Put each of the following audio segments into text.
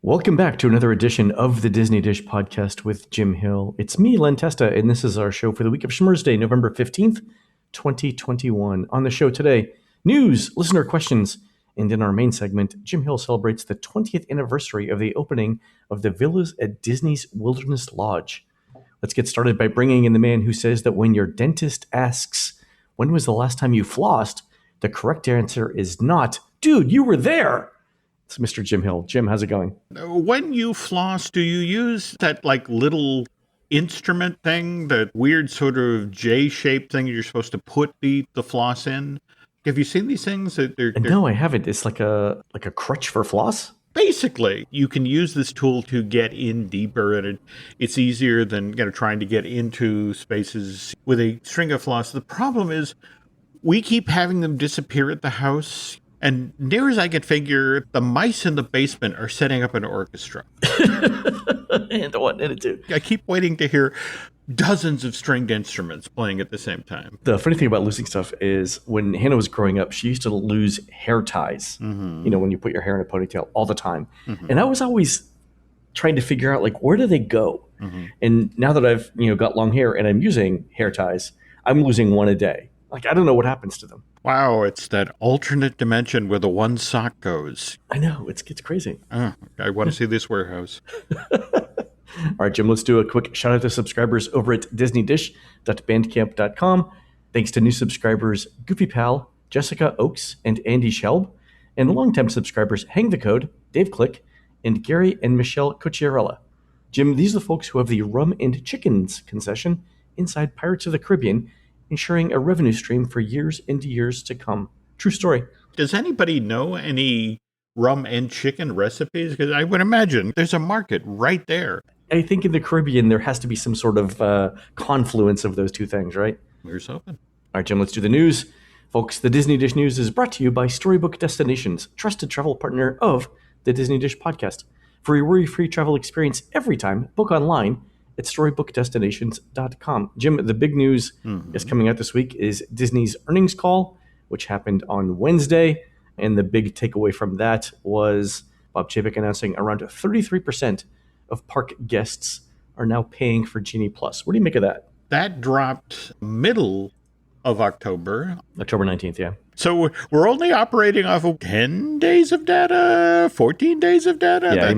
Welcome back to another edition of the Disney Dish podcast with Jim Hill. It's me, Len Testa, and this is our show for the week of Schmurz Day, November 15th, 2021. On the show today, news, listener questions, and in our main segment, Jim Hill celebrates the 20th anniversary of the opening of the villas at Disney's Wilderness Lodge. Let's get started by bringing in the man who says that when your dentist asks, when was the last time you flossed? The correct answer is not, dude, you were there. It's Mr. Jim Hill. Jim, how's it going? When you floss, do you use that little instrument thing, that weird sort of J-shaped thing you're supposed to put the floss in? Have you seen these things? No, I haven't. It's like a crutch for floss? Basically, you can use this tool to get in deeper, and it's easier than trying to get into spaces with a string of floss. The problem is we keep having them disappear at the house. And near as I can figure, the mice in the basement are setting up an orchestra. And what did it do? I keep waiting to hear dozens of stringed instruments playing at the same time. The funny thing about losing stuff is when Hannah was growing up, she used to lose hair ties. Mm-hmm. You know, when you put your hair in a ponytail all the time. Mm-hmm. And I was always trying to figure out, where do they go? Mm-hmm. And now that I've, got long hair and I'm using hair ties, I'm losing one a day. I don't know what happens to them. Wow, it's that alternate dimension where the one sock goes. I know, it's crazy. I want to see this warehouse. All right, Jim, let's do a quick shout out to subscribers over at disneydish.bandcamp.com. Thanks to new subscribers Goofy Pal, Jessica Oakes, and Andy Shelb, and longtime subscribers Hang the Code, Dave Click, and Gary and Michelle Cucciarella. Jim, these are the folks who have the Rum and Chickens concession inside Pirates of the Caribbean, ensuring a revenue stream for years and years to come. True story. Does anybody know any rum and chicken recipes? Because I would imagine there's a market right there. I think in the Caribbean, there has to be some sort of confluence of those two things, right? Here's hoping. All right, Jim, let's do the news. Folks, the Disney Dish News is brought to you by Storybook Destinations, trusted travel partner of the Disney Dish podcast. For a worry-free travel experience every time, book online at StorybookDestinations.com. Jim, the big news is coming out this week is Disney's earnings call, which happened on Wednesday. And the big takeaway from that was Bob Chapek announcing around 33% of park guests are now paying for Genie Plus. What do you make of that? That dropped middle of October. October 19th, yeah. So we're only operating off of 10 days of data, 14 days of data? Yeah,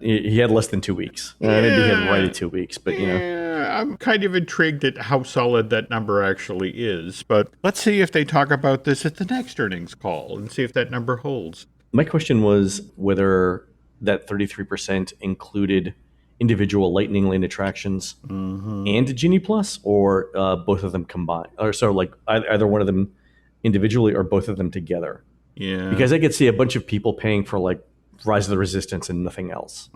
he had less than 2 weeks. Maybe he had right at 2 weeks, but I'm kind of intrigued at how solid that number actually is. But let's see if they talk about this at the next earnings call and see if that number holds. My question was whether that 33% included individual Lightning Lane attractions and Genie Plus, or both of them combined. Or so either one of them individually or both of them together. Yeah. Because I could see a bunch of people paying for Rise of the Resistance and nothing else.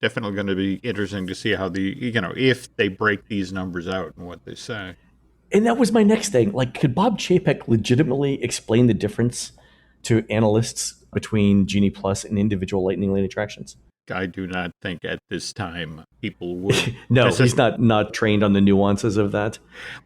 Definitely going to be interesting to see how if they break these numbers out and what they say. And that was my next thing. Could Bob Chapek legitimately explain the difference to analysts between Genie Plus and individual Lightning Lane attractions? I do not think at this time people would. No, he's not trained on the nuances of that.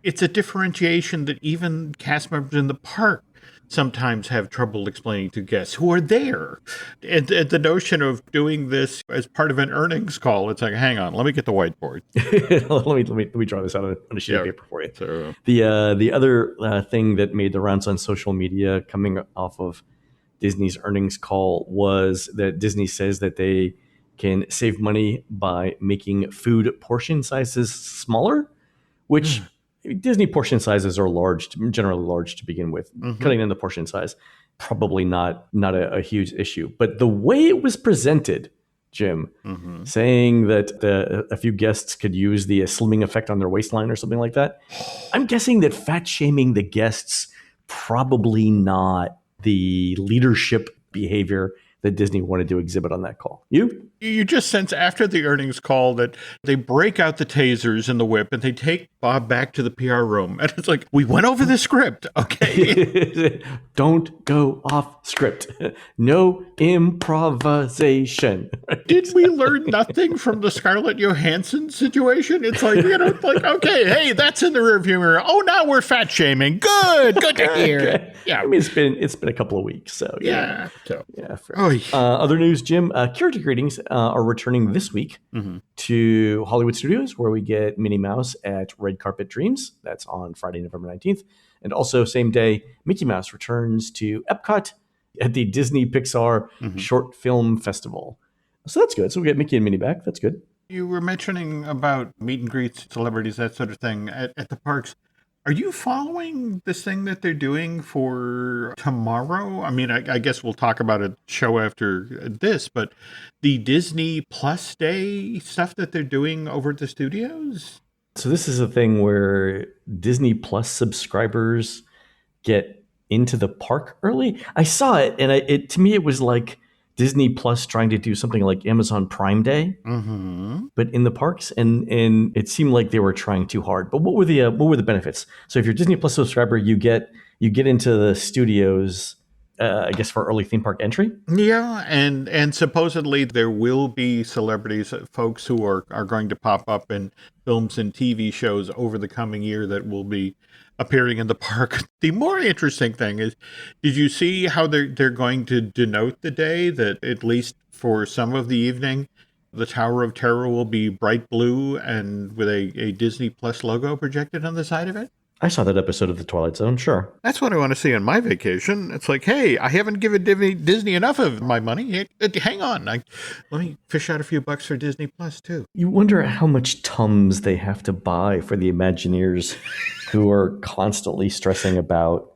It's a differentiation that even cast members in the park sometimes have trouble explaining to guests who are there. And the notion of doing this as part of an earnings call, it's hang on, let me get the whiteboard. let me draw this out on a sheet of paper for you. So, the other thing that made the rounds on social media coming off of Disney's earnings call was that Disney says that they can save money by making food portion sizes smaller, which Disney portion sizes are generally large to begin with. Cutting down the portion size, probably not a huge issue. But the way it was presented, Jim, saying that a few guests could use the slimming effect on their waistline or something like that, I'm guessing that fat shaming the guests probably not the leadership behavior that Disney wanted to exhibit on that call. You just sense after the earnings call that they break out the tasers and the whip and they take Bob back to the PR room. And it's we went over the script, okay? Don't go off script. No improvisation. Did we learn nothing from the Scarlett Johansson situation? It's okay, hey, that's in the rearview mirror. Oh, now we're fat shaming. Good to hear. Yeah. I mean, it's been a couple of weeks, so yeah. Yeah. boy. Other news, Jim, Curator Greetings are returning this week to Hollywood Studios, where we get Minnie Mouse at Red Carpet Dreams. That's on Friday, November 19th. And also, same day, Mickey Mouse returns to Epcot at the Disney Pixar Short Film Festival. So that's good. So we get Mickey and Minnie back. That's good. You were mentioning about meet and greets, celebrities, that sort of thing at the parks. Are you following this thing that they're doing for tomorrow? I mean, I guess we'll talk about a show after this, but the Disney Plus Day stuff that they're doing over at the studios? So this is a thing where Disney Plus subscribers get into the park early. I saw it, and to me, it was like Disney Plus trying to do something like Amazon Prime Day, but in the parks, and it seemed like they were trying too hard. But what were the benefits? So if you're a Disney Plus subscriber, you get into the studios, I guess, for early theme park entry. Yeah, and supposedly there will be celebrities, folks who are going to pop up in films and TV shows over the coming year that will be appearing in the park. The more interesting thing is, did you see how they're going to denote the day? That at least for some of the evening, the Tower of Terror will be bright blue and with a Disney Plus logo projected on the side of it? I saw that episode of The Twilight Zone, sure. That's what I want to see on my vacation. It's like, hey, I haven't given Disney enough of my money. Hang on. Let me fish out a few bucks for Disney Plus, too. You wonder how much Tums they have to buy for the Imagineers who are constantly stressing about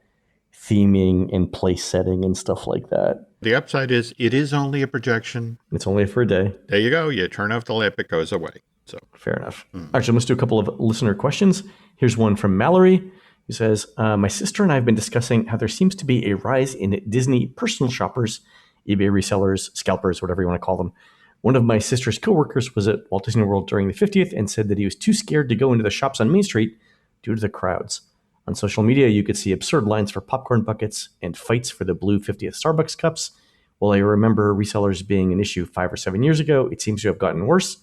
theming and place setting and stuff like that. The upside is it is only a projection. It's only for a day. There you go. You turn off the lamp, it goes away. So fair enough. Actually, let's do a couple of listener questions. Here's one from Mallory, who says, my sister and I have been discussing how there seems to be a rise in Disney personal shoppers, eBay resellers, scalpers, whatever you want to call them. One of my sister's coworkers was at Walt Disney World during the 50th and said that he was too scared to go into the shops on Main Street due to the crowds. On social media, you could see absurd lines for popcorn buckets and fights for the blue 50th Starbucks cups. While I remember resellers being an issue 5 or 7 years ago, it seems to have gotten worse.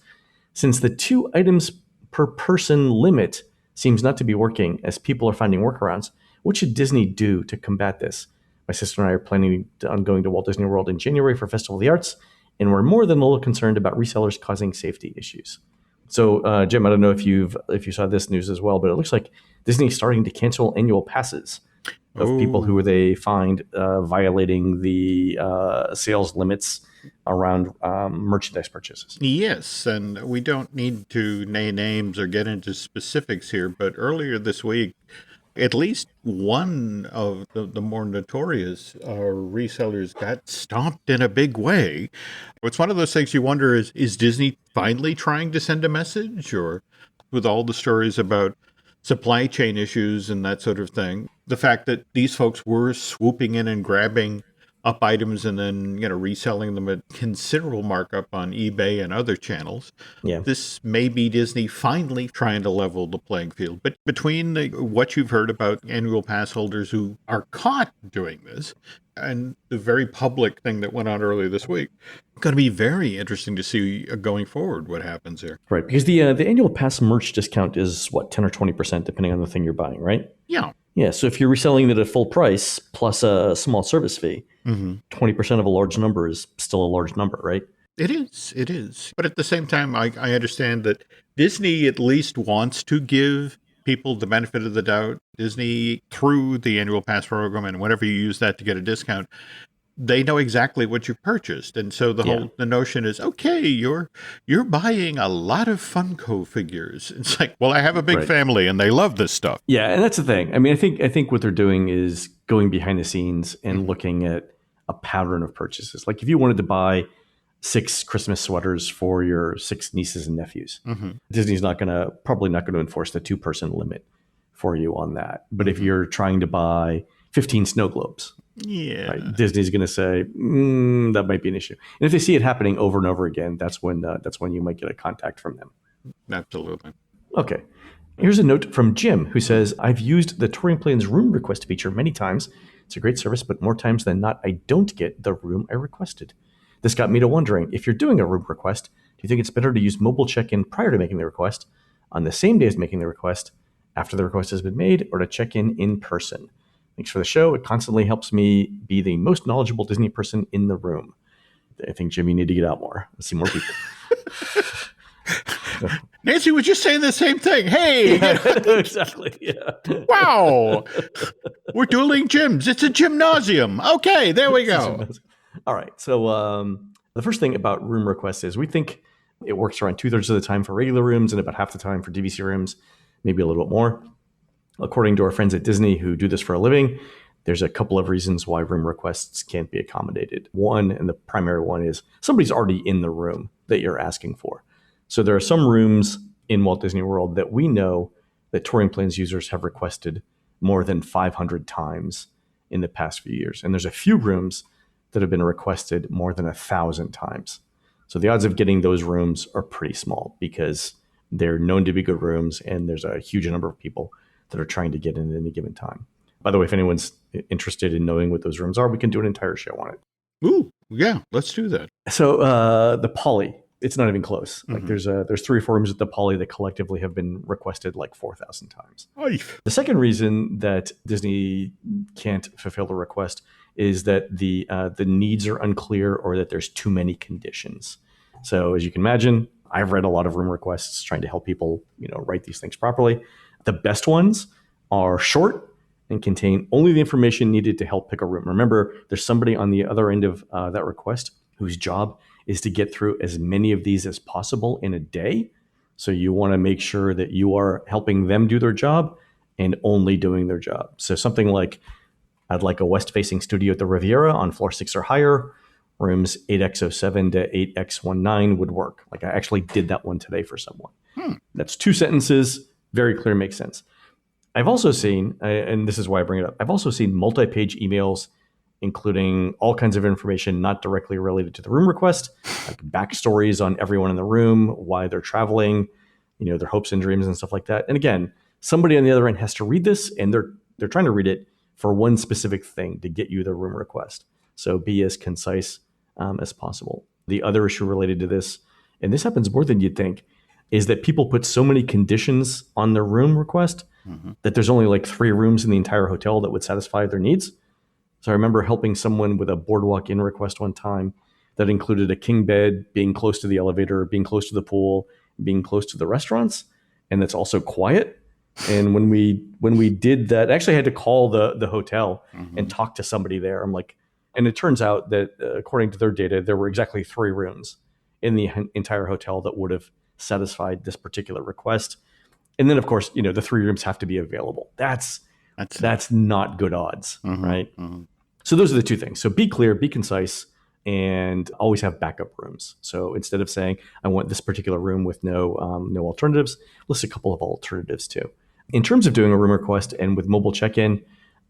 Since the 2 items per person limit seems not to be working as people are finding workarounds, what should Disney do to combat this? My sister and I are planning on going to Walt Disney World in January for Festival of the Arts, and we're more than a little concerned about resellers causing safety issues. So, Jim, I don't know if you saw this news as well, but it looks like Disney's starting to cancel annual passes of people who they find violating the sales limits around merchandise purchases. Yes, and we don't need to name names or get into specifics here, but earlier this week, at least one of the more notorious resellers got stomped in a big way. It's one of those things you wonder, is Disney finally trying to send a message? Or with all the stories about supply chain issues and that sort of thing, the fact that these folks were swooping in and grabbing up items and then reselling them at considerable markup on eBay and other channels. Yeah. This may be Disney finally trying to level the playing field. But between what you've heard about annual pass holders who are caught doing this and the very public thing that went on earlier this week, it's going to be very interesting to see going forward what happens here. Right, because the annual pass merch discount is 10 or 20% depending on the thing you're buying, right? Yeah. Yeah, so if you're reselling it at full price plus a small service fee, 20% of a large number is still a large number, right? It is. But at the same time, I understand that Disney at least wants to give people the benefit of the doubt. Disney, through the annual pass program, and whenever you use that to get a discount, they know exactly what you purchased. And so the notion is, okay, you're buying a lot of Funko figures. It's like, well, I have a big family and they love this stuff. Yeah, and that's the thing. I mean, I think what they're doing is going behind the scenes and looking at a pattern of purchases. Like if you wanted to buy 6 Christmas sweaters for your 6 nieces and nephews, Disney's probably not going to enforce the 2-person limit for you on that. But if you're trying to buy 15 snow globes, Disney's going to say that might be an issue. And if they see it happening over and over again, that's when you might get a contact from them. Absolutely. Okay. Here's a note from Jim who says, I've used the Touring Plans room request feature many times. It's a great service, but more times than not, I don't get the room I requested. This got me to wondering, if you're doing a room request, do you think it's better to use mobile check-in prior to making the request, on the same day as making the request, after the request has been made, or to check in person? Thanks for the show. It constantly helps me be the most knowledgeable Disney person in the room. I think, Jim, you need to get out more. Let's see more people. Nancy was just saying the same thing. Hey, Exactly. Yeah. wow. We're dueling gyms. It's a gymnasium. Okay, there we go. All right. So the first thing about room requests is we think it works around 2/3 of the time for regular rooms and about half the time for DVC rooms, maybe a little bit more. According to our friends at Disney who do this for a living, there's a couple of reasons why room requests can't be accommodated. One, and the primary one, is somebody's already in the room that you're asking for. So there are some rooms in Walt Disney World that we know that touring plans users have requested more than 500 times in the past few years. And there's a few rooms that have been requested more than 1,000 times. So the odds of getting those rooms are pretty small because they're known to be good rooms and there's a huge number of people that are trying to get in at any given time. By the way, if anyone's interested in knowing what those rooms are, we can do an entire show on it. Ooh, yeah, let's do that. So the Poly, it's not even close. Like there's 3 or 4 rooms at the Poly that collectively have been requested like 4,000 times. Oif. The second reason that Disney can't fulfill the request is that the needs are unclear or that there's too many conditions. So as you can imagine, I've read a lot of room requests trying to help people, write these things properly. The best ones are short and contain only the information needed to help pick a room. Remember, there's somebody on the other end of that request whose job is to get through as many of these as possible in a day. So you want to make sure that you are helping them do their job and only doing their job. So something like, I'd like a west-facing studio at the Riviera on floor 6 or higher. Rooms 8X07 to 8X19 would work. Like I actually did that one today for someone. That's 2 sentences, very clear, makes sense. I've also seen, and this is why I bring it up, I've also seen multi-page emails including all kinds of information not directly related to the room request, like backstories on everyone in the room, why they're traveling, their hopes and dreams and stuff like that. And again, somebody on the other end has to read this, and they're trying to read it for one specific thing to get you the room request. So be as concise as possible. The other issue related to this, and this happens more than you'd think, is that people put so many conditions on their room request that there's only like 3 rooms in the entire hotel that would satisfy their needs. So I remember helping someone with a Boardwalk Inn request one time that included a king bed, being close to the elevator, being close to the pool, being close to the restaurants, and that's also quiet. And when we did that, I actually had to call the hotel and talk to somebody there. I'm like, and it turns out that according to their data, there were exactly 3 rooms in the entire hotel that would have satisfied this particular request. And then, of course, the 3 rooms have to be available. That's not good odds, right? So those are the 2 things. So be clear, be concise, and always have backup rooms. So instead of saying, I want this particular room with no alternatives, list a couple of alternatives too. In terms of doing a room request and with mobile check-in,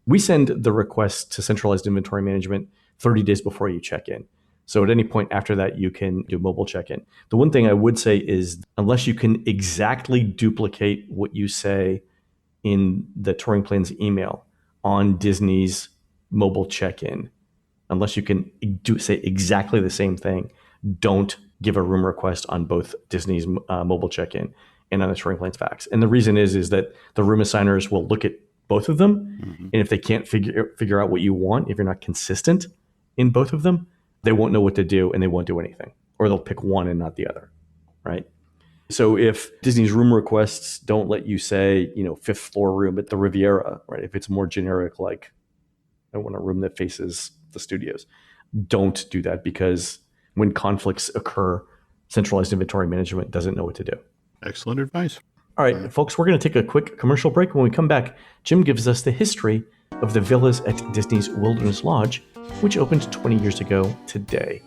we send the request to centralized inventory management 30 days before you check in. So at any point after that, you can do mobile check-in. The one thing I would say is unless you can exactly duplicate what you say in the touring plans email on Disney's mobile check-in, unless you can say exactly the same thing, don't give a room request on both Disney's mobile check-in and on the touring plans fax. And the reason is that the room assigners will look at both of them. And if they can't figure out what you want, if you're not consistent in both of them, they won't know what to do and they won't do anything, or they'll pick one and not the other, right? So if Disney's room requests don't let you say, 5th floor room at the Riviera, right? If it's more generic, like I want a room that faces the studios, don't do that, because when conflicts occur, centralized inventory management doesn't know what to do. Excellent advice. All right, folks, we're going to take a quick commercial break. When we come back, Jim gives us the history of the villas at Disney's Wilderness Lodge, which opened 20 years ago today.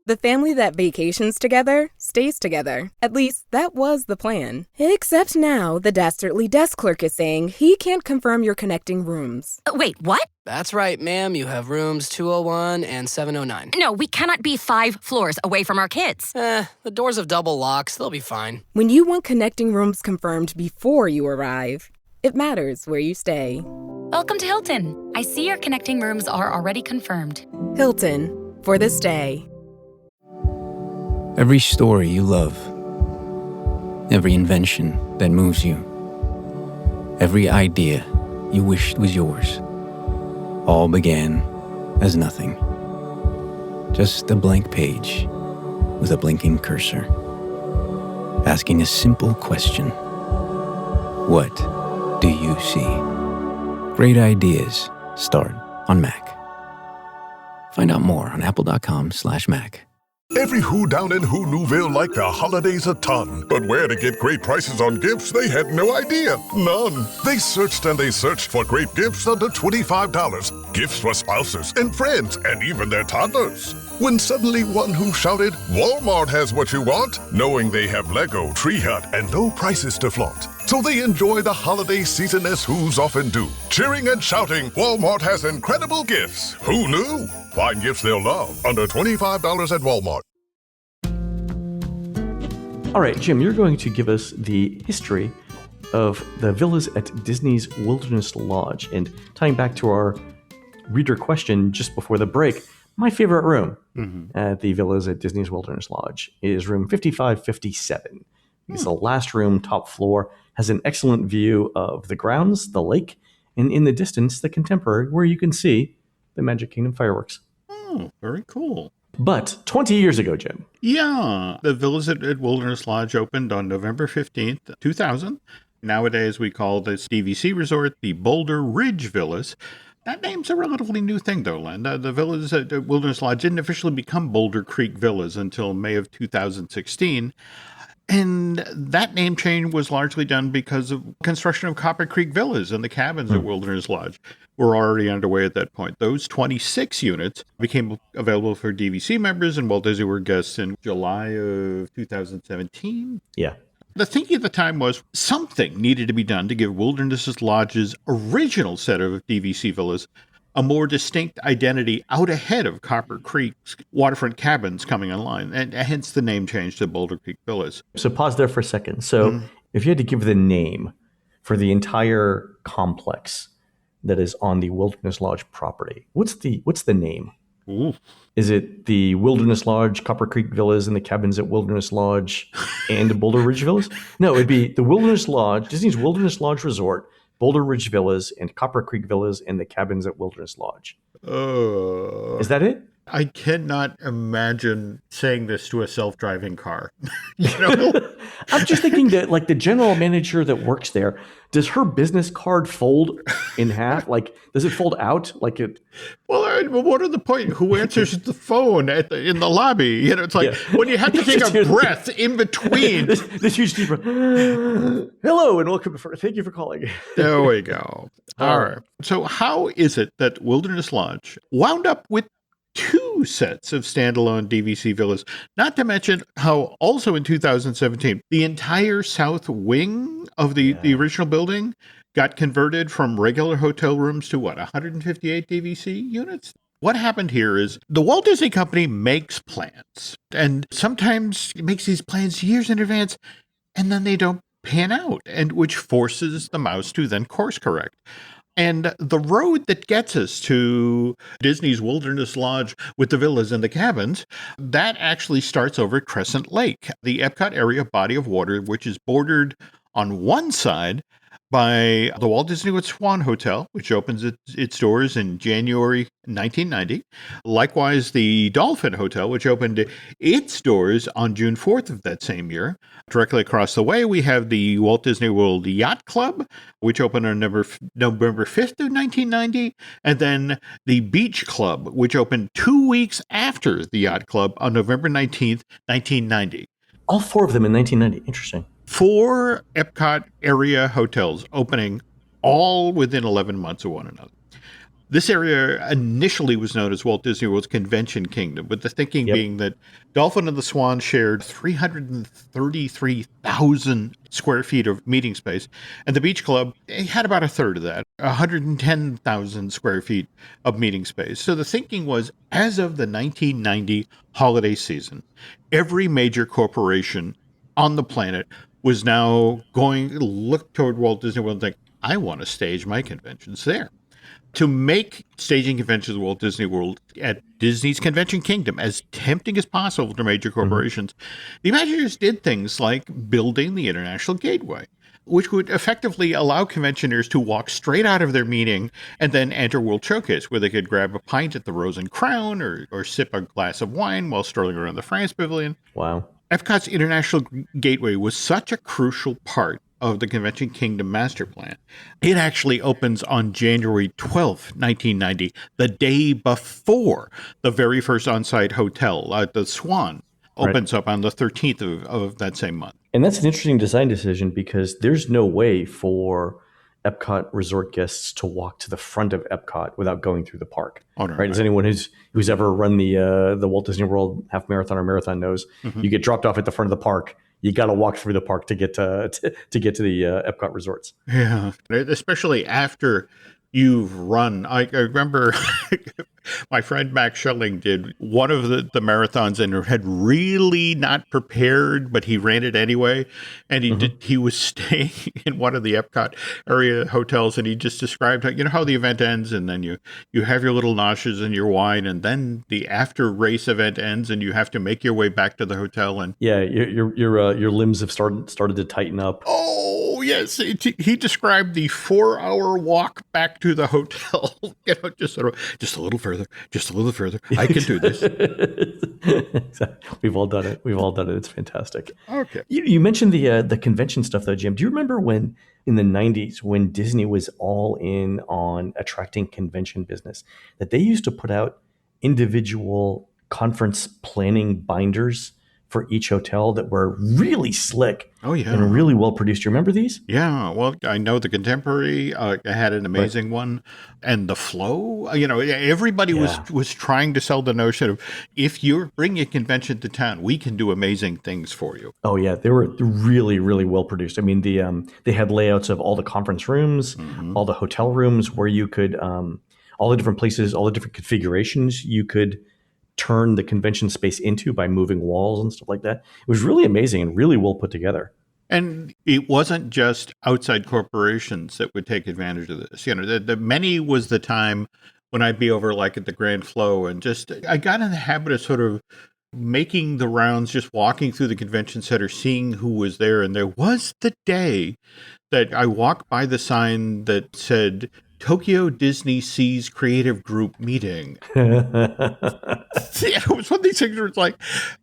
The family that vacations together stays together. At least, that was the plan. Except now, the dastardly desk clerk is saying he can't confirm your connecting rooms. Wait, what? That's right, ma'am. You have rooms 201 and 709. No, we cannot be 5 floors away from our kids. The doors have double locks. They'll be fine. When you want connecting rooms confirmed before you arrive, it matters where you stay. Welcome to Hilton. I see your connecting rooms are already confirmed. Hilton, for the stay. Every story you love, every invention that moves you, every idea you wished was yours, all began as nothing. Just a blank page with a blinking cursor, asking a simple question. What do you see? Great ideas start on Mac. Find out more on apple.com/Mac. Every Who down in Who Newville liked the holidays a ton. But where to get great prices on gifts, they had no idea. None. They searched and they searched for great gifts under $25. Gifts for spouses and friends and even their toddlers. When suddenly one Who shouted, Walmart has what you want, knowing they have Lego, Tree Hut, and low prices to flaunt. So they enjoy the holiday season as Who's often do. Cheering and shouting, Walmart has incredible gifts. Who knew? Find gifts they'll love under $25 at Walmart. All right, Jim, you're going to give us the history of the villas at Disney's Wilderness Lodge. And tying back to our reader question just before the break, my favorite room at the villas at Disney's Wilderness Lodge is room 5557. It's the last room, top floor, has an excellent view of the grounds, the lake, and in the distance, the Contemporary, where you can see the Magic Kingdom fireworks. Oh, very cool. But 20 years ago, Jim. Yeah, the villas at Wilderness Lodge opened on November 15th, 2000. Nowadays, we call this DVC resort the Boulder Ridge Villas. That name's a relatively new thing, though, Len. The villas at Wilderness Lodge didn't officially become Boulder Creek Villas until May of 2016. And that name change was largely done because of construction of Copper Creek Villas, and the cabins at Wilderness Lodge were already underway at that point. Those 26 units became available for DVC members, and Walt Disney World guests in July of 2017. Yeah. The thinking at the time was something needed to be done to give Wilderness Lodge's original set of DVC villas a more distinct identity out ahead of Copper Creek's waterfront cabins coming online, and hence the name change to Boulder Creek Villas. So pause there for a second. So if you had to give the name for the entire complex that is on the Wilderness Lodge property, what's the name? Ooh. Is it the Wilderness Lodge, Copper Creek Villas, and the cabins at Wilderness Lodge and Boulder Ridge Villas? No, it'd be the Wilderness Lodge, Disney's Wilderness Lodge Resort, Boulder Ridge Villas, and Copper Creek Villas, and the cabins at Wilderness Lodge. Is that it? I cannot imagine saying this to a self-driving car. You know? I'm just thinking that, like, the general manager that works there, does her business card fold in half? Like, does it fold out? Like it? Well, what are the point? Who answers the phone in the lobby? You know, it's like when you have to take a breath in between. this huge deep breath. Hello and welcome. Thank you for calling. There we go. All right. So how is it that Wilderness Lodge wound up with two sets of standalone DVC villas, not to mention how also in 2017, the entire south wing of the original building got converted from regular hotel rooms to 158 DVC units? What happened here is the Walt Disney Company makes plans, and sometimes it makes these plans years in advance, and then they don't pan out, and which forces the mouse to then course correct. And the road that gets us to Disney's Wilderness Lodge with the villas and the cabins, that actually starts over at Crescent Lake, the Epcot area body of water, which is bordered on one side by the Walt Disney World Swan Hotel, which opens its doors in January 1990. Likewise, the Dolphin Hotel, which opened its doors on June 4th of that same year. Directly across the way, we have the Walt Disney World Yacht Club, which opened on November 5th of 1990. And then the Beach Club, which opened 2 weeks after the Yacht Club on November 19th, 1990. All four of them in 1990. Interesting. 4 Epcot area hotels opening all within 11 months of one another. This area initially was known as Walt Disney World's Convention Kingdom, with the thinking being that Dolphin and the Swan shared 333,000 square feet of meeting space, and the Beach Club had about a third of that, 110,000 square feet of meeting space. So the thinking was, as of the 1990 holiday season, every major corporation on the planet was now going to look toward Walt Disney World and think, I want to stage my conventions there. To make staging conventions at Walt Disney World at Disney's Convention Kingdom as tempting as possible to major corporations, the Imagineers did things like building the International Gateway, which would effectively allow conventioners to walk straight out of their meeting and then enter World Showcase, where they could grab a pint at the Rose and Crown or sip a glass of wine while strolling around the France Pavilion. Wow. Epcot's International Gateway was such a crucial part of the Convention Kingdom master plan. It actually opens on January 12th, 1990, the day before the very first on-site hotel, the Swan, opens up on the 13th of that same month. And that's an interesting design decision because there's no way for Epcot resort guests to walk to the front of Epcot without going through the park. Oh, no, right? As anyone who's ever run the Walt Disney World half marathon or marathon knows, you get dropped off at the front of the park. You got to walk through the park to get to the Epcot resorts. Yeah, especially after you've run. I remember my friend Max Schelling did one of the marathons and had really not prepared, but he ran it anyway. And he was staying in one of the Epcot area hotels, and he just described how the event ends, and then you have your little noshes and your wine, and then the after race event ends, and you have to make your way back to the hotel. And your limbs have started to tighten up. Oh yes, he described the 4-hour walk back to the hotel. Just a little further. I can do this. We've all done it. It's fantastic. Okay. You mentioned the convention stuff though, Jim. Do you remember when in the 90s when Disney was all in on attracting convention business, that they used to put out individual conference planning binders for each hotel that were really slick and really well produced? Do you remember these? Yeah, well, I know the Contemporary had an amazing one, and the Flow. Everybody was trying to sell the notion of, if you bring a convention to town, we can do amazing things for you. Oh yeah, they were really, really well produced. I mean, they had layouts of all the conference rooms, all the hotel rooms where you could, all the different places, all the different configurations you could turn the convention space into by moving walls and stuff like that. It was really amazing and really well put together. And it wasn't just outside corporations that would take advantage of this. The many was the time when I'd be over like at the Grand Flow, and I got in the habit of sort of making the rounds, just walking through the convention center, seeing who was there. And there was the day that I walked by the sign that said, Tokyo Disney Seas Creative Group Meeting. It was one of these things where it's like,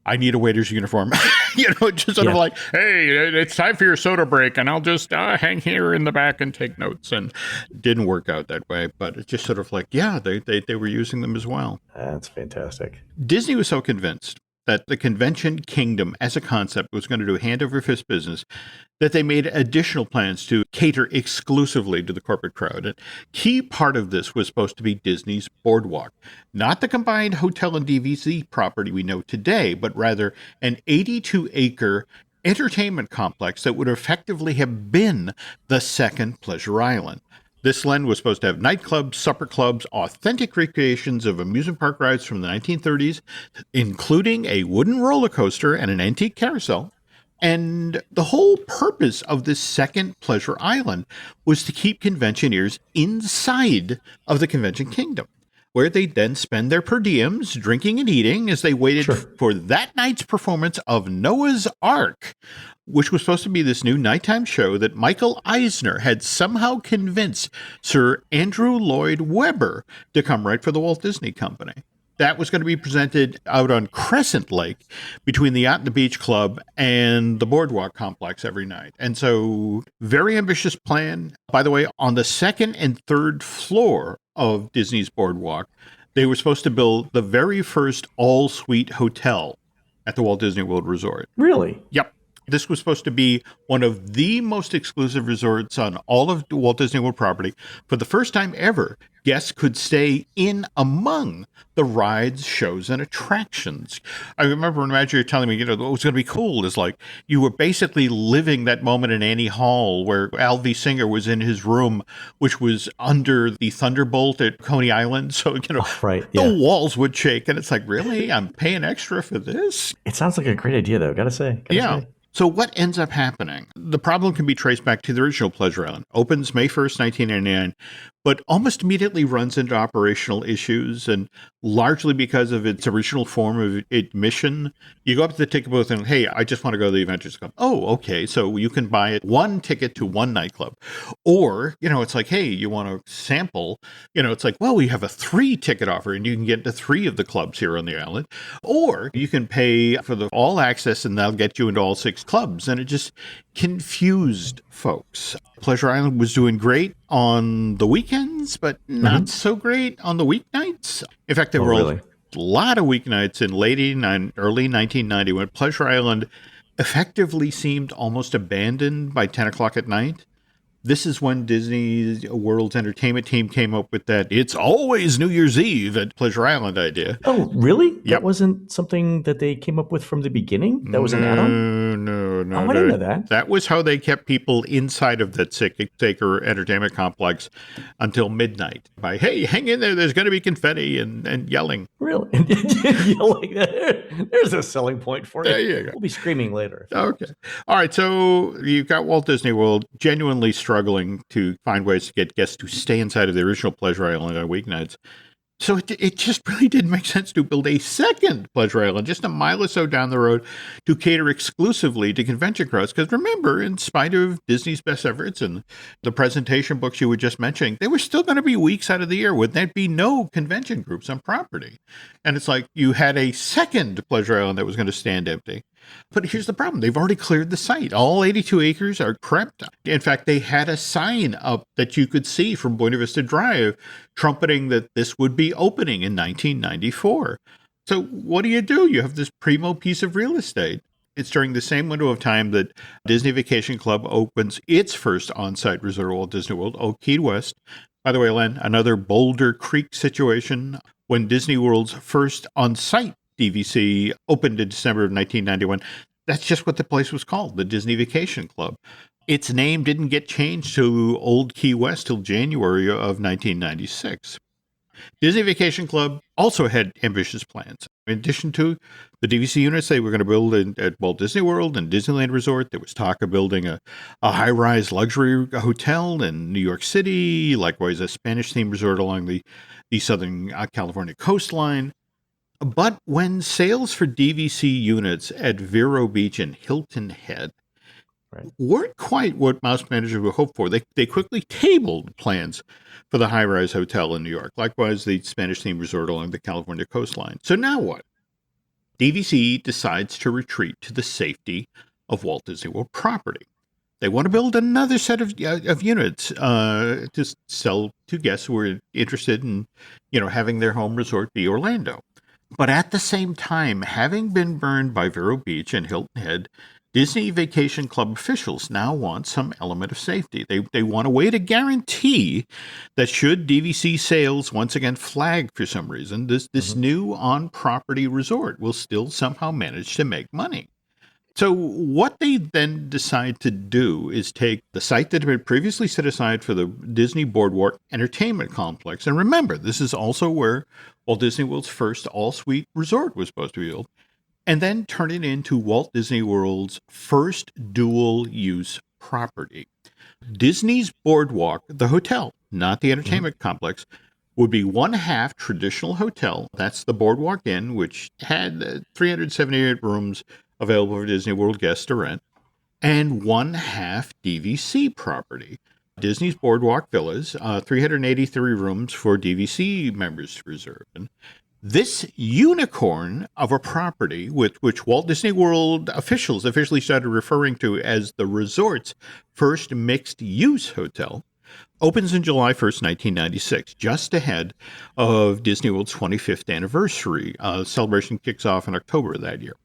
I need a waiter's uniform. Just sort of like, hey, it's time for your soda break, and I'll just hang here in the back and take notes. And it didn't work out that way, but it's just sort of like, they were using them as well. That's fantastic. Disney was so convinced that the Convention Kingdom as a concept was going to do hand over fist business, that they made additional plans to cater exclusively to the corporate crowd. And key part of this was supposed to be Disney's Boardwalk, not the combined hotel and DVC property we know today, but rather an 82-acre entertainment complex that would effectively have been the second Pleasure Island. This land was supposed to have nightclubs, supper clubs, authentic recreations of amusement park rides from the 1930s, including a wooden roller coaster and an antique carousel. And the whole purpose of this second Pleasure Island was to keep conventioneers inside of the Convention Kingdom, where they'd then spend their per diems drinking and eating as they waited for that night's performance of Noah's Ark, which was supposed to be this new nighttime show that Michael Eisner had somehow convinced Sir Andrew Lloyd Webber to come right for the Walt Disney Company. That was going to be presented out on Crescent Lake between the Yacht and the Beach Club and the Boardwalk complex every night. And so, very ambitious plan. By the way, on the second and third floor of Disney's Boardwalk, they were supposed to build the very first all-suite hotel at the Walt Disney World Resort. Really? Yep. This was supposed to be one of the most exclusive resorts on all of the Walt Disney World property. For the first time ever, guests could stay in among the rides, shows, and attractions. I remember when Roger telling me, what was going to be cool is like you were basically living that moment in Annie Hall where Alvy Singer was in his room, which was under the Thunderbolt at Coney Island. So, the walls would shake. And it's like, really? I'm paying extra for this? It sounds like a great idea, though. Gotta say. So what ends up happening? The problem can be traced back to the original Pleasure Island. Opens May 1st, 1999, but almost immediately runs into operational issues, and largely because of its original form of admission. You go up to the ticket booth and, hey, I just want to go to the Adventures Club. Oh, okay. So you can buy it one ticket to one nightclub. Or, it's like, hey, you want to sample? It's like, well, we have a 3-ticket offer and you can get into 3 of the clubs here on the island. Or you can pay for the all access and they'll get you into all 6 clubs. And it just confused folks. Pleasure Island was doing great on the weekends, but not so great on the weeknights. In fact, there were a lot of weeknights in late 89, early 1990 when Pleasure Island effectively seemed almost abandoned by 10 o'clock at night. This is when Disney World's entertainment team came up with that "it's always New Year's Eve" at Pleasure Island idea. Oh, really? Yep. That wasn't something that they came up with from the beginning? That was an add-on? No. Oh, I didn't know that. That was how they kept people inside of that Sacred Entertainment Complex until midnight by, hey, hang in there, there's going to be confetti and yelling. Really? Yelling. There's a selling point for you. There you go. We'll be screaming later. Okay. All right. So you've got Walt Disney World genuinely struggling to find ways to get guests to stay inside of the original Pleasure Island on weeknights. So it just really didn't make sense to build a second Pleasure Island just a mile or so down the road to cater exclusively to convention crowds. Because remember, in spite of Disney's best efforts and the presentation books you were just mentioning, there were still going to be weeks out of the year when there'd be no convention groups on property. And it's like you had a second Pleasure Island that was going to stand empty. But here's the problem. They've already cleared the site. All 82 acres are prepped. In fact, they had a sign up that you could see from Buena Vista Drive trumpeting that this would be opening in 1994. So what do? You have this primo piece of real estate. It's during the same window of time that Disney Vacation Club opens its first on-site resort at Walt Disney World, Oak Key West. By the way, Len, another Boulder Creek situation when Disney World's first on-site DVC opened in December of 1991. That's just what the place was called, the Disney Vacation Club. Its name didn't get changed to Old Key West till January of 1996. Disney Vacation Club also had ambitious plans. In addition to the DVC units they were going to build at Walt Disney World and Disneyland Resort, there was talk of building a high-rise luxury hotel in New York City, likewise a Spanish-themed resort along the Southern California coastline. But when sales for DVC units at Vero Beach and Hilton Head weren't quite what mouse managers would hope for, they quickly tabled plans for the high-rise hotel in New York, likewise the Spanish-themed resort along the California coastline. So now what? DVC decides to retreat to the safety of Walt Disney World property. They want to build another set of units to sell to guests who are interested in, having their home resort be Orlando. But at the same time, having been burned by Vero Beach and Hilton Head, Disney Vacation Club officials now want some element of safety. They want a way to guarantee that should DVC sales once again flag for some reason, this new on-property resort will still somehow manage to make money. So what they then decide to do is take the site that had been previously set aside for the Disney Boardwalk Entertainment Complex. And remember, this is also where Walt Disney World's first all-suite resort was supposed to be built. And then turn it into Walt Disney World's first dual-use property. Disney's Boardwalk, the hotel, not the entertainment complex, would be one half traditional hotel. That's the Boardwalk Inn, which had 378 rooms available for Disney World guests to rent, and one half DVC property. Disney's Boardwalk Villas, 383 rooms for DVC members to reserve. And this unicorn of a property, which Walt Disney World officials officially started referring to as the resort's first mixed-use hotel, opens in July 1st, 1996, just ahead of Disney World's 25th anniversary. Celebration kicks off in October of that year.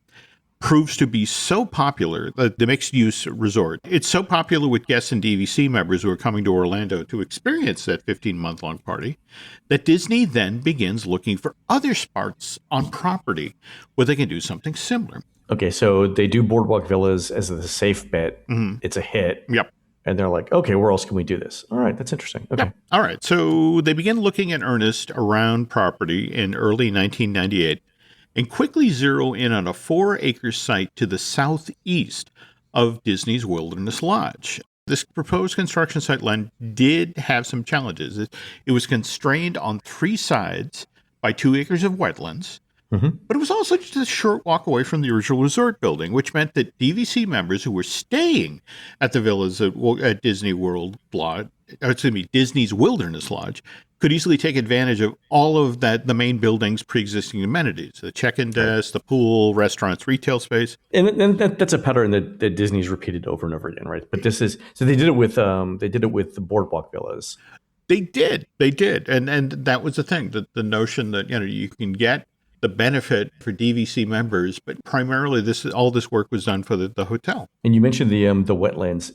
Proves to be so popular, the mixed-use resort, it's so popular with guests and DVC members who are coming to Orlando to experience that 15-month-long party, that Disney then begins looking for other spots on property where they can do something similar. Okay, so they do Boardwalk Villas as the safe bet. Mm-hmm. It's a hit. Yep. And they're like, okay, where else can we do this? All right, that's interesting. Okay. Yep. All right, so they begin looking in earnest around property in early 1998. And quickly zero in on a 4-acre site to the southeast of Disney's Wilderness Lodge. This proposed construction site, Len, did have some challenges. It was constrained on 3 sides by 2 acres of wetlands, but it was also just a short walk away from the original resort building, which meant that DVC members who were staying at the villas at Disney World Lodge, Disney's Wilderness Lodge, could easily take advantage of all of the main building's pre-existing amenities, the check-in desk, the pool, restaurants, retail space. And that's a pattern that Disney's repeated over and over again, right? But this is, so they did it with the Boardwalk villas. They did. And that was the thing, the notion that, you can get the benefit for DVC members, but primarily all this work was done for the hotel. And you mentioned the wetlands.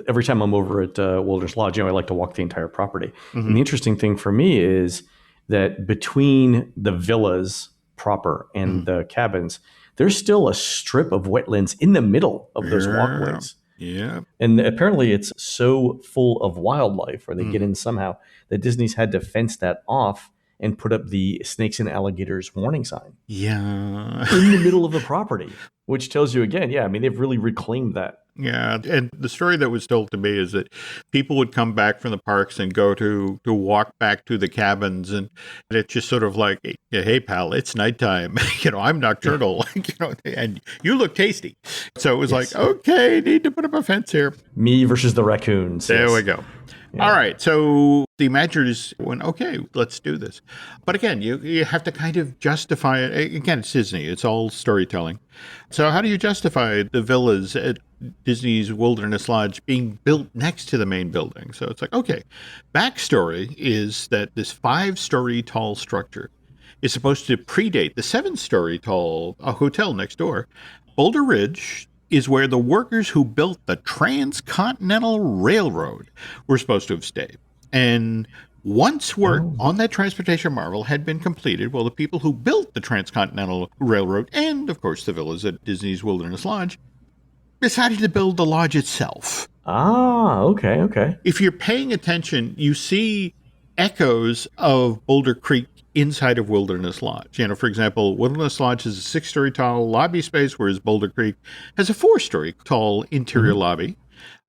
Every time I'm over at Wilderness Lodge, I like to walk the entire property. And the interesting thing for me is that between the villas proper and the cabins, there's still a strip of wetlands in the middle of those walkways. Yeah. And apparently it's so full of wildlife, or they get in somehow, that Disney's had to fence that off and put up the snakes and alligators warning sign. Yeah. In the middle of the property, which tells you again, they've really reclaimed that. Yeah. And the story that was told to me is that people would come back from the parks and go to walk back to the cabins. And it's just sort of like, hey, pal, it's nighttime. I'm nocturnal, and you look tasty. So it was like, okay, need to put up a fence here. Me versus the raccoons. There we go. Yeah. All right. So the Imagineers went, okay, let's do this. But again, you have to kind of justify it. Again, it's Disney. It's all storytelling. So how do you justify the villas at Disney's Wilderness Lodge being built next to the main building? So it's like, okay, backstory is that this 5-story tall structure is supposed to predate the 7-story tall hotel next door. Boulder Ridge is where the workers who built the Transcontinental Railroad were supposed to have stayed. And once work on that transportation marvel had been completed, the people who built the Transcontinental Railroad and, of course, the villas at Disney's Wilderness Lodge decided to build the lodge itself. Ah, okay. If you're paying attention, you see echoes of Boulder Creek inside of Wilderness Lodge. For example, Wilderness Lodge has a 6-story tall lobby space, whereas Boulder Creek has a 4-story tall interior lobby.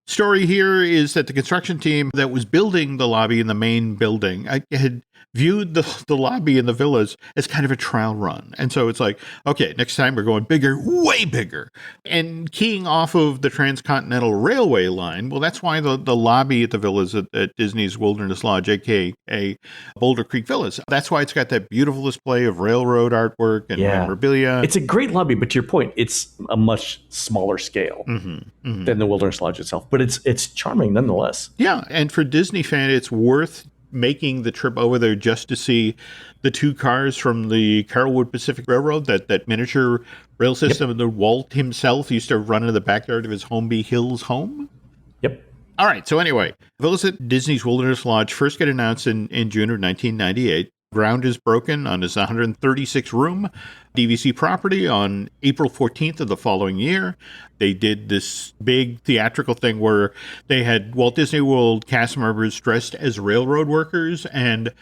Story here is that the construction team that was building the lobby in the main building had viewed the lobby in the villas as kind of a trial run. And so it's like, okay, next time we're going bigger, way bigger. And keying off of the Transcontinental Railway line, that's why the lobby at the villas at Disney's Wilderness Lodge, a.k.a. Boulder Creek Villas, that's why it's got that beautiful display of railroad artwork and memorabilia. It's a great lobby, but to your point, it's a much smaller scale than the Wilderness Lodge itself. But it's charming nonetheless. Yeah, and for Disney fan, it's worth making the trip over there just to see the 2 cars from the Carrollwood Pacific Railroad, that miniature rail system that Walt himself used to run in the backyard of his Holmby Hills home. Yep. All right, so anyway, villas at Disney's Wilderness Lodge first get announced in June of 1998. Ground is broken on this 136-room DVC property on April 14th of the following year. They did this big theatrical thing where they had Walt Disney World cast members dressed as railroad workers. And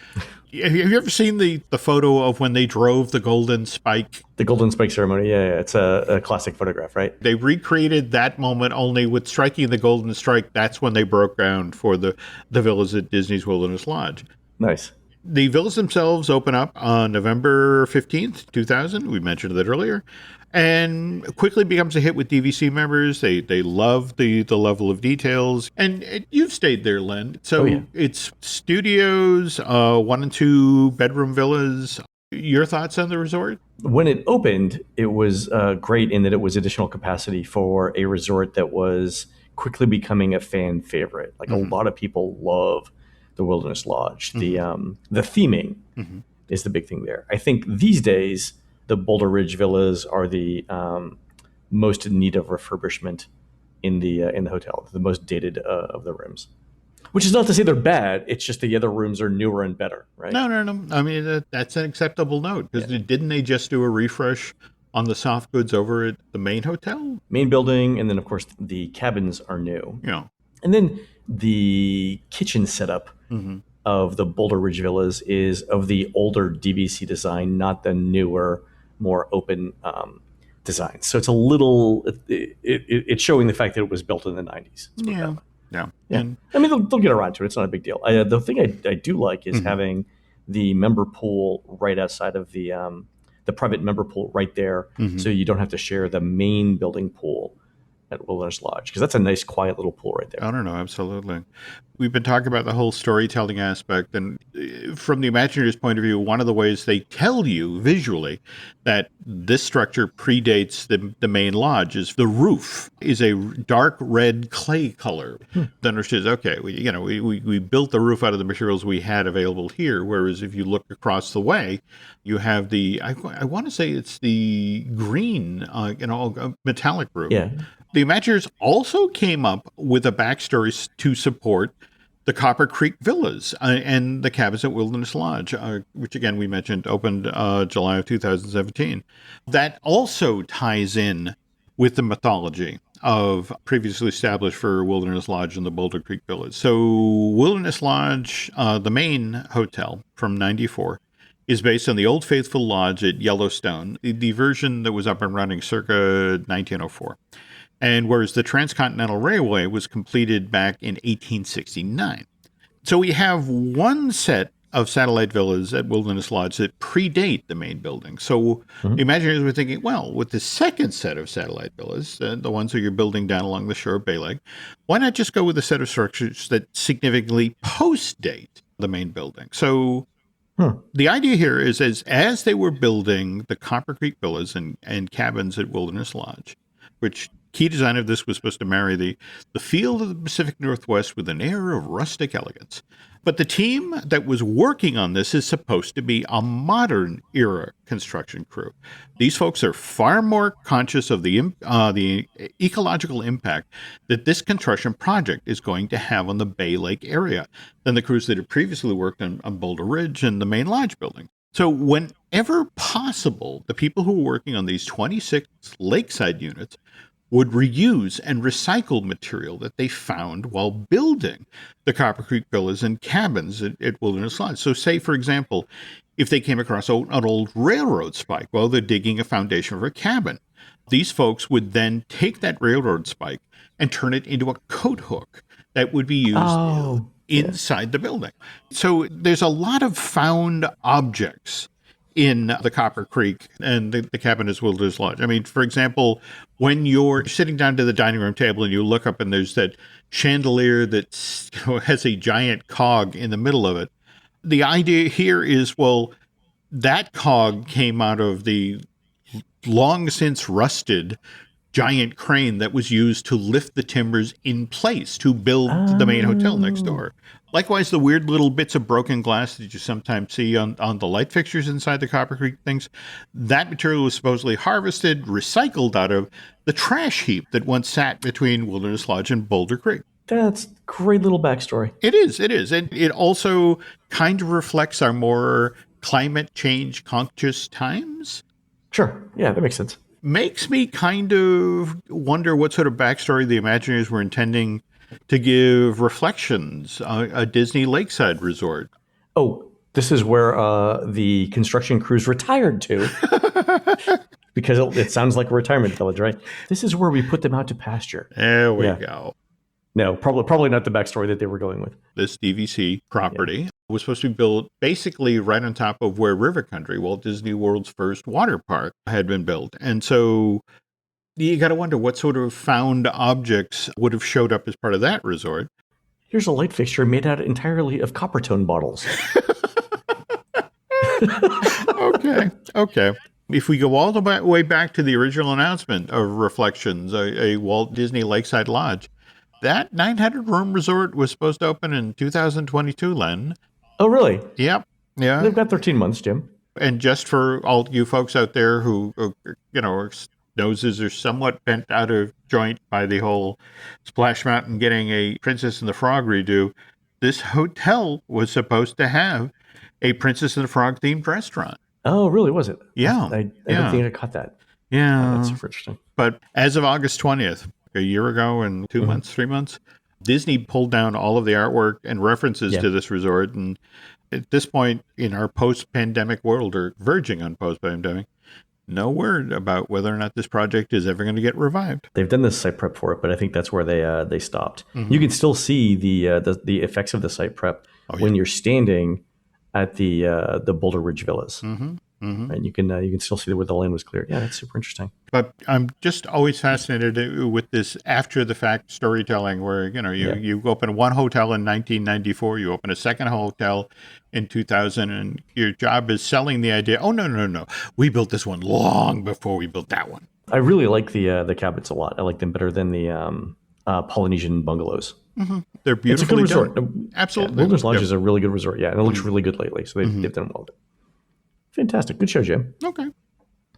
have you ever seen the photo of when they drove the Golden Spike? The Golden Spike ceremony, yeah. It's a classic photograph, right? They recreated that moment, only with striking the Golden Strike. That's when they broke ground for the villas at Disney's Wilderness Lodge. Nice. The villas themselves open up on November 15th, 2000. We mentioned that earlier. And quickly becomes a hit with DVC members. They love the level of details. And you've stayed there, Len. So It's studios, 1 and 2 bedroom villas. Your thoughts on the resort? When it opened, it was great in that it was additional capacity for a resort that was quickly becoming a fan favorite. Like a lot of people love the Wilderness Lodge. The theming is the big thing there. I think these days the Boulder Ridge villas are the most in need of refurbishment in the hotel, the most dated of the rooms. Which is not to say they're bad. It's just the other rooms are newer and better, right? No. I mean, that's an acceptable note because didn't they just do a refresh on the soft goods over at the main hotel? Main building, and then of course the cabins are new. Yeah, and then the kitchen setup of the Boulder Ridge villas is of the older DVC design, not the newer, more open design. So it's a little, it's showing the fact that it was built in the 90s. Yeah. Yeah. And I mean, they'll get around to it. It's not a big deal. The thing I do like is having the member pool right outside of the private member pool right there, so you don't have to share the main building pool at Wilderness Lodge, because that's a nice, quiet little pool right there. I don't know. Absolutely. We've been talking about the whole storytelling aspect, and from the Imagineer's point of view, one of the ways they tell you visually that this structure predates the main lodge is the roof is a dark red clay color. That understands, okay, we built the roof out of the materials we had available here, whereas if you look across the way, you have I want to say it's the green, metallic roof. Yeah. The Imagineers also came up with a backstory to support the Copper Creek Villas and the cabins at Wilderness Lodge, which again we mentioned opened July of 2017. That also ties in with the mythology of previously established for Wilderness Lodge and the Boulder Creek Villas. So Wilderness Lodge, the main hotel from '94, is based on the Old Faithful Lodge at Yellowstone, the version that was up and running circa 1904. And whereas the Transcontinental Railway was completed back in 1869. So we have one set of satellite villas at Wilderness Lodge that predate the main building. So Imagineers were thinking, well, with the second set of satellite villas, the ones that you're building down along the shore of Bay Lake, why not just go with a set of structures that significantly post-date the main building? So the idea here is as they were building the Copper Creek Villas and cabins at Wilderness Lodge, which key design of this was supposed to marry the feel of the Pacific Northwest with an air of rustic elegance. But the team that was working on this is supposed to be a modern era construction crew. These folks are far more conscious of the ecological impact that this construction project is going to have on the Bay Lake area than the crews that had previously worked on Boulder Ridge and the main lodge building. So whenever possible, the people who were working on these 26 lakeside units would reuse and recycle material that they found while building the Copper Creek Villas and cabins at Wilderness Lodge. So say, for example, if they came across an old railroad spike while they're digging a foundation for a cabin, these folks would then take that railroad spike and turn it into a coat hook that would be used inside the building. So there's a lot of found objects in the Copper Creek and the cabin as Wilderness Lodge. I mean, for example, when you're sitting down to the dining room table and you look up and there's that chandelier that has a giant cog in the middle of it, the idea here is, well, that cog came out of the long since rusted giant crane that was used to lift the timbers in place to build the main hotel next door. Likewise, the weird little bits of broken glass that you sometimes see on the light fixtures inside the Copper Creek things, that material was supposedly harvested, recycled out of the trash heap that once sat between Wilderness Lodge and Boulder Creek. That's great little backstory. It is. And it also kind of reflects our more climate change conscious times. Sure. Yeah, that makes sense. Makes me kind of wonder what sort of backstory the Imagineers were intending to give Reflections, a Disney lakeside resort. Oh, this is where the construction crews retired to. Because it sounds like a retirement village, right? This is where we put them out to pasture. There we go. No, probably not the backstory that they were going with. This DVC property was supposed to be built basically right on top of where River Country, Walt Disney World's first water park, had been built. And so you got to wonder what sort of found objects would have showed up as part of that resort. Here's a light fixture made out entirely of Coppertone bottles. Okay. If we go all the way back to the original announcement of Reflections, a Walt Disney Lakeside Lodge, that 900-room resort was supposed to open in 2022, Len. Oh, really? Yep. Yeah. They've got 13 months, Jim. And just for all you folks out there who, noses are somewhat bent out of joint by the whole Splash Mountain getting a Princess and the Frog redo, this hotel was supposed to have a Princess and the Frog themed restaurant. Oh, really? Was it? Yeah. I don't think I caught that. Yeah. Oh, that's super interesting. But as of August 20th, a year ago and 2 months, 3 months, Disney pulled down all of the artwork and references to this resort. And at this point in our post-pandemic world, or verging on post-pandemic, no word about whether or not this project is ever going to get revived. They've done this site prep for it, but I think that's where they stopped. You can still see the effects of the site prep when you're standing at the Boulder Ridge Villas. And you can still see where the land was cleared. Yeah, that's super interesting. But I'm just always fascinated with this after the fact storytelling where, you open one hotel in 1994, you open a second hotel in 2000, and your job is selling the idea, oh, no. We built this one long before we built that one. I really like the cabins a lot. I like them better than the Polynesian bungalows. They're beautiful. It's a good resort. Absolutely. Wilderness Lodge is a really good resort. Yeah, and it looks really good lately. So they've done well. Fantastic. Good show, Jim. Okay.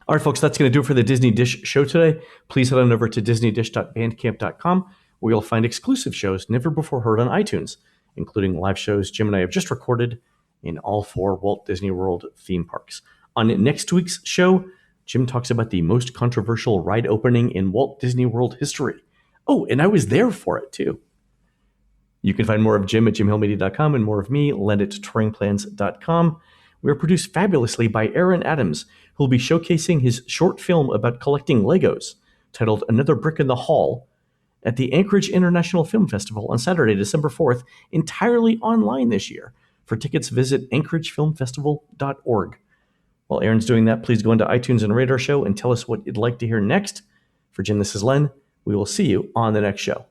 All right, folks, that's going to do it for the Disney Dish show today. Please head on over to disneydish.bandcamp.com, where you'll find exclusive shows never before heard on iTunes, including live shows Jim and I have just recorded in all 4 Walt Disney World theme parks. On next week's show, Jim talks about the most controversial ride opening in Walt Disney World history. Oh, and I was there for it, too. You can find more of Jim at jimhillmedia.com and more of me, Len at touringplans.com. We are produced fabulously by Aaron Adams, who will be showcasing his short film about collecting Legos, titled Another Brick in the Hall, at the Anchorage International Film Festival on Saturday, December 4th, entirely online this year. For tickets, visit anchoragefilmfestival.org. While Aaron's doing that, please go into iTunes and rate our show and tell us what you'd like to hear next. For Jim, this is Len. We will see you on the next show.